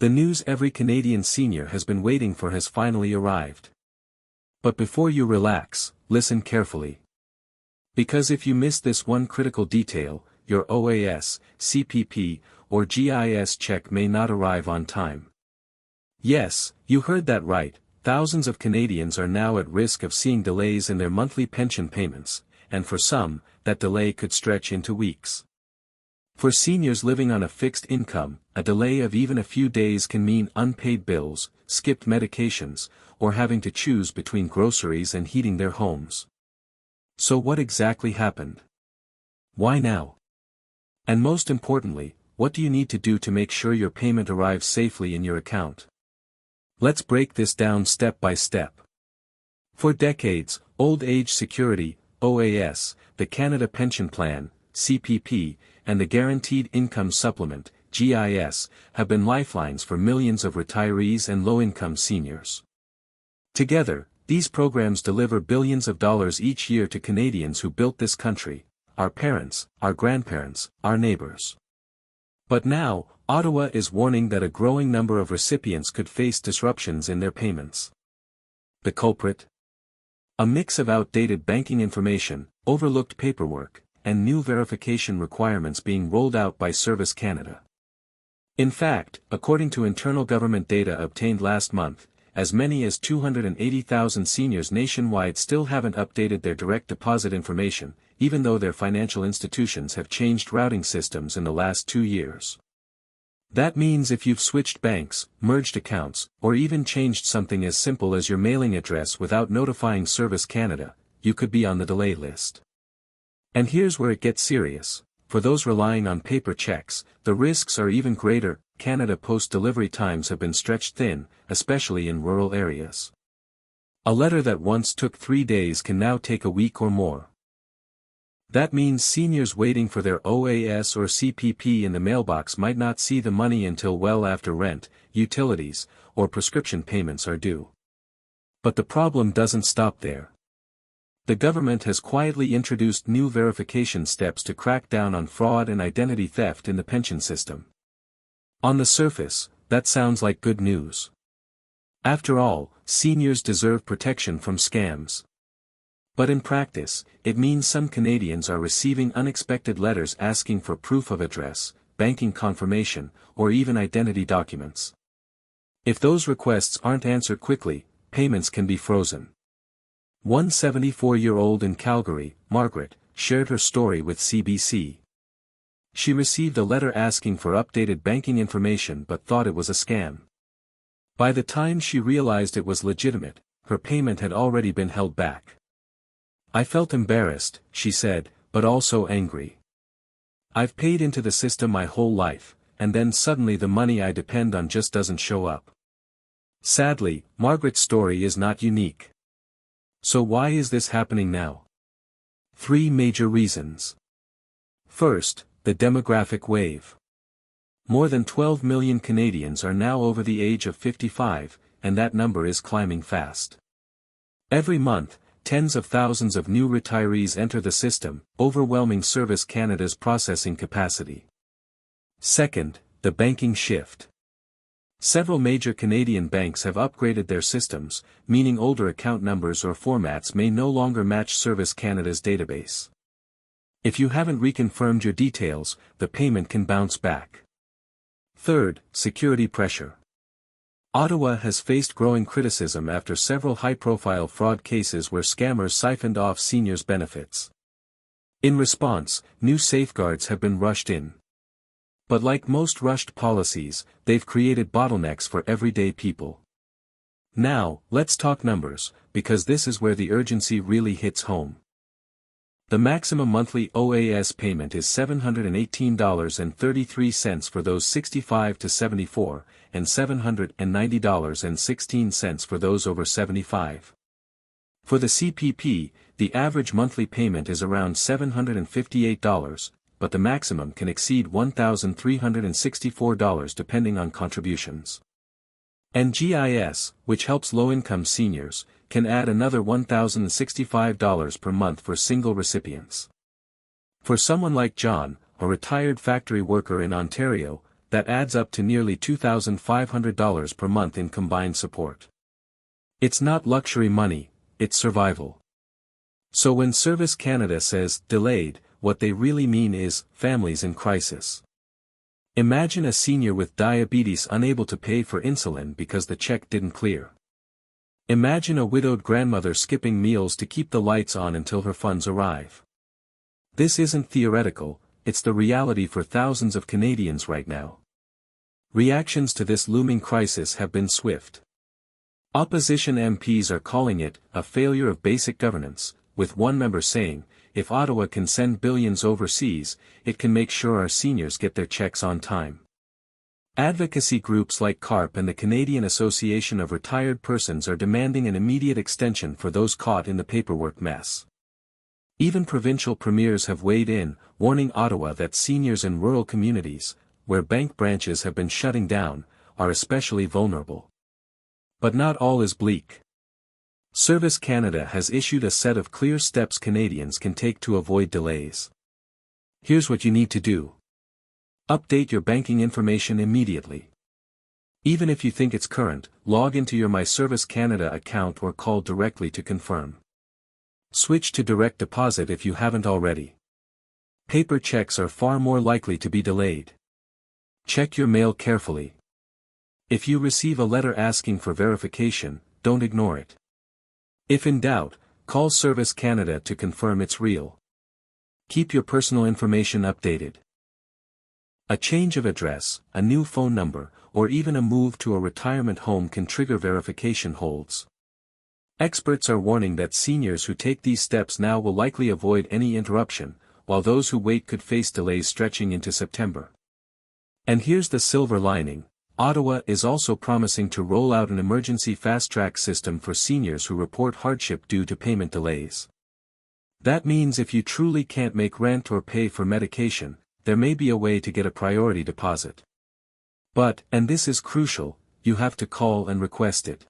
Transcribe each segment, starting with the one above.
The news every Canadian senior has been waiting for has finally arrived. But before you relax, listen carefully. Because if you miss this one critical detail, your OAS, CPP, or GIS check may not arrive on time. Yes, you heard that right, thousands of Canadians are now at risk of seeing delays in their monthly pension payments, and for some, that delay could stretch into weeks. For seniors living on a fixed income, a delay of even a few days can mean unpaid bills, skipped medications, or having to choose between groceries and heating their homes. So what exactly happened? Why now? And most importantly, what do you need to do to make sure your payment arrives safely in your account? Let's break this down step by step. For decades, Old Age Security, OAS, the Canada Pension Plan, CPP, and the Guaranteed Income Supplement, GIS, have been lifelines for millions of retirees and low-income seniors. Together, these programs deliver billions of dollars each year to Canadians who built this country, our parents, our grandparents, our neighbors. But now, Ottawa is warning that a growing number of recipients could face disruptions in their payments. The culprit? A mix of outdated banking information, overlooked paperwork, and new verification requirements being rolled out by Service Canada. In fact, according to internal government data obtained last month, as many as 280,000 seniors nationwide still haven't updated their direct deposit information, even though their financial institutions have changed routing systems in the last 2 years. That means if you've switched banks, merged accounts, or even changed something as simple as your mailing address without notifying Service Canada, you could be on the delay list. And here's where it gets serious. For those relying on paper checks, the risks are even greater. Canada Post delivery times have been stretched thin, especially in rural areas. A letter that once took 3 days can now take a week or more. That means seniors waiting for their OAS or CPP in the mailbox might not see the money until well after rent, utilities, or prescription payments are due. But the problem doesn't stop there. The government has quietly introduced new verification steps to crack down on fraud and identity theft in the pension system. On the surface, that sounds like good news. After all, seniors deserve protection from scams. But in practice, it means some Canadians are receiving unexpected letters asking for proof of address, banking confirmation, or even identity documents. If those requests aren't answered quickly, payments can be frozen. One 74-year-old in Calgary, Margaret, shared her story with CBC. She received a letter asking for updated banking information but thought it was a scam. By the time she realized it was legitimate, her payment had already been held back. I felt embarrassed, she said, but also angry. I've paid into the system my whole life, and then suddenly the money I depend on just doesn't show up. Sadly, Margaret's story is not unique. So why is this happening now? 3 major reasons. First, the demographic wave. More than 12 million Canadians are now over the age of 55, and that number is climbing fast. Every month, tens of thousands of new retirees enter the system, overwhelming Service Canada's processing capacity. Second, the banking shift. Several major Canadian banks have upgraded their systems, meaning older account numbers or formats may no longer match Service Canada's database. If you haven't reconfirmed your details, the payment can bounce back. Third, security pressure. Ottawa has faced growing criticism after several high-profile fraud cases where scammers siphoned off seniors' benefits. In response, new safeguards have been rushed in. But like most rushed policies, they've created bottlenecks for everyday people. Now, let's talk numbers, because this is where the urgency really hits home. The maximum monthly OAS payment is $718.33 for those 65 to 74, and $790.16 for those over 75. For the CPP, the average monthly payment is around $758, but the maximum can exceed $1,364 depending on contributions. And GIS, which helps low-income seniors, can add another $1,065 per month for single recipients. For someone like John, a retired factory worker in Ontario, that adds up to nearly $2,500 per month in combined support. It's not luxury money, it's survival. So when Service Canada says delayed, what they really mean is families in crisis. Imagine a senior with diabetes unable to pay for insulin because the check didn't clear. Imagine a widowed grandmother skipping meals to keep the lights on until her funds arrive. This isn't theoretical, it's the reality for thousands of Canadians right now. Reactions to this looming crisis have been swift. Opposition MPs are calling it a failure of basic governance, with one member saying, if Ottawa can send billions overseas, it can make sure our seniors get their checks on time. Advocacy groups like CARP and the Canadian Association of Retired Persons are demanding an immediate extension for those caught in the paperwork mess. Even provincial premiers have weighed in, warning Ottawa that seniors in rural communities, where bank branches have been shutting down, are especially vulnerable. But not all is bleak. Service Canada has issued a set of clear steps Canadians can take to avoid delays. Here's what you need to do. Update your banking information immediately. Even if you think it's current, log into your My Service Canada account or call directly to confirm. Switch to direct deposit if you haven't already. Paper checks are far more likely to be delayed. Check your mail carefully. If you receive a letter asking for verification, don't ignore it. If in doubt, call Service Canada to confirm it's real. Keep your personal information updated. A change of address, a new phone number, or even a move to a retirement home can trigger verification holds. Experts are warning that seniors who take these steps now will likely avoid any interruption, while those who wait could face delays stretching into September. And here's the silver lining. Ottawa is also promising to roll out an emergency fast-track system for seniors who report hardship due to payment delays. That means if you truly can't make rent or pay for medication, there may be a way to get a priority deposit. But, and this is crucial, you have to call and request it.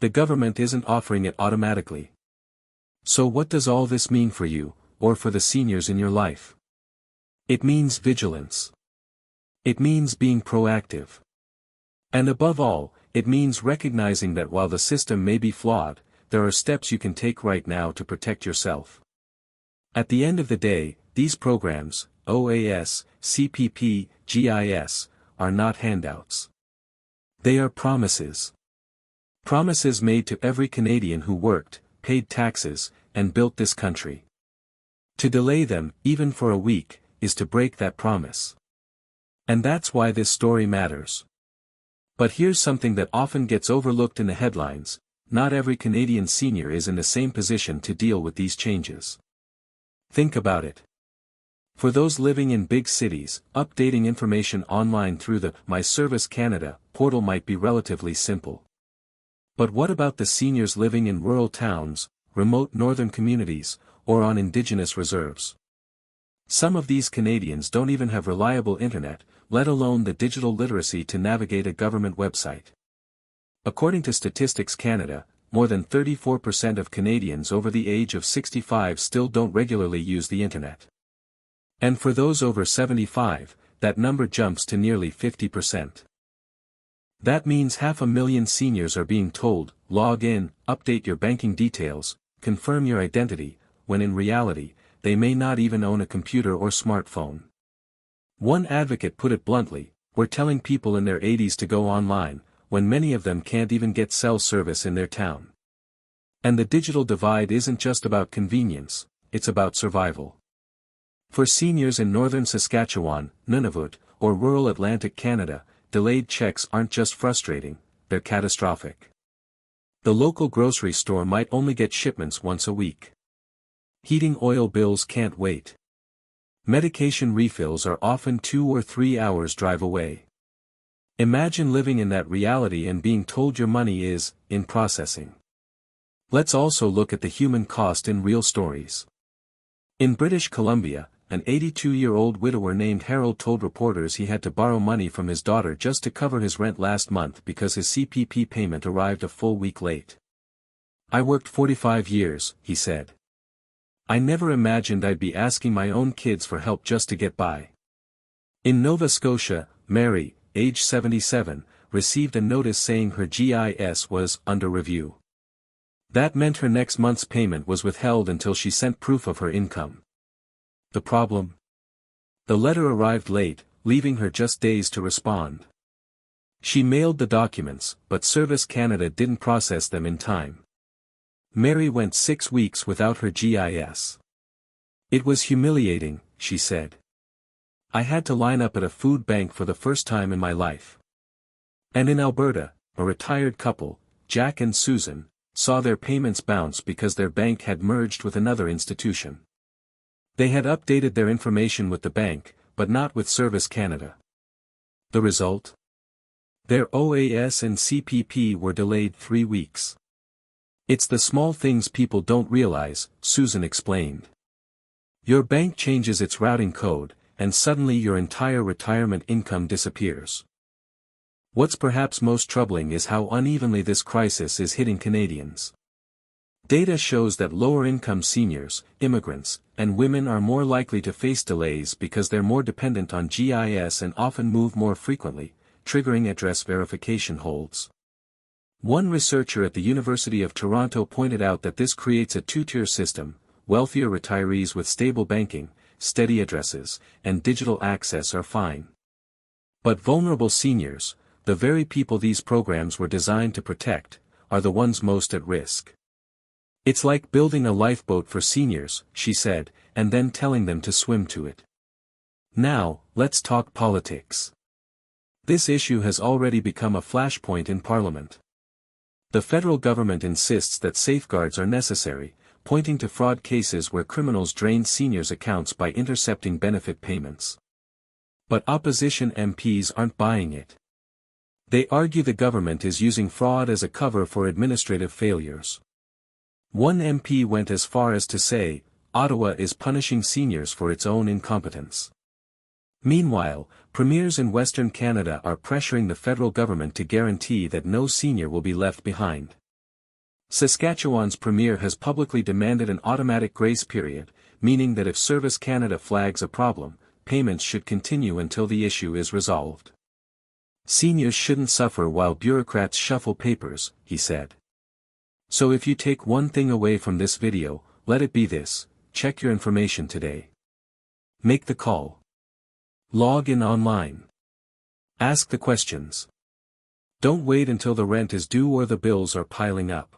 The government isn't offering it automatically. So what does all this mean for you, or for the seniors in your life? It means vigilance. It means being proactive. And above all, it means recognizing that while the system may be flawed, there are steps you can take right now to protect yourself. At the end of the day, these programs, OAS, CPP, GIS, are not handouts. They are promises. Promises made to every Canadian who worked, paid taxes, and built this country. To delay them, even for a week, is to break that promise. And that's why this story matters. But here's something that often gets overlooked in the headlines: not every Canadian senior is in the same position to deal with these changes. Think about it. For those living in big cities, updating information online through the My Service Canada portal might be relatively simple. But what about the seniors living in rural towns, remote northern communities, or on Indigenous reserves? Some of these Canadians don't even have reliable internet, let alone the digital literacy to navigate a government website. According to Statistics Canada, more than 34% of Canadians over the age of 65 still don't regularly use the internet. And for those over 75, that number jumps to nearly 50%. That means 500,000 seniors are being told, log in, update your banking details, confirm your identity, when in reality, they may not even own a computer or smartphone. One advocate put it bluntly, we're telling people in their 80s to go online, when many of them can't even get cell service in their town. And the digital divide isn't just about convenience, it's about survival. For seniors in northern Saskatchewan, Nunavut, or rural Atlantic Canada, delayed checks aren't just frustrating, they're catastrophic. The local grocery store might only get shipments once a week. Heating oil bills can't wait. Medication refills are often 2 or 3 hours drive away. Imagine living in that reality and being told your money is in processing. Let's also look at the human cost in real stories. In British Columbia, an 82-year-old widower named Harold told reporters he had to borrow money from his daughter just to cover his rent last month because his CPP payment arrived a full week late. "I worked 45 years, he said. I never imagined I'd be asking my own kids for help just to get by." In Nova Scotia, Mary, age 77, received a notice saying her GIS was under review. That meant her next month's payment was withheld until she sent proof of her income. The problem? The letter arrived late, leaving her just days to respond. She mailed the documents, but Service Canada didn't process them in time. Mary went 6 weeks without her GIS. It was humiliating, she said. I had to line up at a food bank for the first time in my life. And in Alberta, a retired couple, Jack and Susan, saw their payments bounce because their bank had merged with another institution. They had updated their information with the bank, but not with Service Canada. The result? Their OAS and CPP were delayed 3 weeks. It's the small things people don't realize, Susan explained. Your bank changes its routing code, and suddenly your entire retirement income disappears. What's perhaps most troubling is how unevenly this crisis is hitting Canadians. Data shows that lower-income seniors, immigrants, and women are more likely to face delays because they're more dependent on GIS and often move more frequently, triggering address verification holds. One researcher at the University of Toronto pointed out that this creates a two-tier system: wealthier retirees with stable banking, steady addresses, and digital access are fine. But vulnerable seniors, the very people these programs were designed to protect, are the ones most at risk. It's like building a lifeboat for seniors, she said, and then telling them to swim to it. Now, let's talk politics. This issue has already become a flashpoint in Parliament. The federal government insists that safeguards are necessary, pointing to fraud cases where criminals drained seniors' accounts by intercepting benefit payments. But opposition MPs aren't buying it. They argue the government is using fraud as a cover for administrative failures. One MP went as far as to say, Ottawa is punishing seniors for its own incompetence. Meanwhile, premiers in Western Canada are pressuring the federal government to guarantee that no senior will be left behind. Saskatchewan's premier has publicly demanded an automatic grace period, meaning that if Service Canada flags a problem, payments should continue until the issue is resolved. Seniors shouldn't suffer while bureaucrats shuffle papers, he said. So if you take one thing away from this video, let it be this: check your information today. Make the call. Log in online. Ask the questions. Don't wait until the rent is due or the bills are piling up.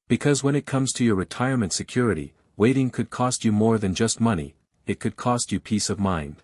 Because when it comes to your retirement security, waiting could cost you more than just money, it could cost you peace of mind.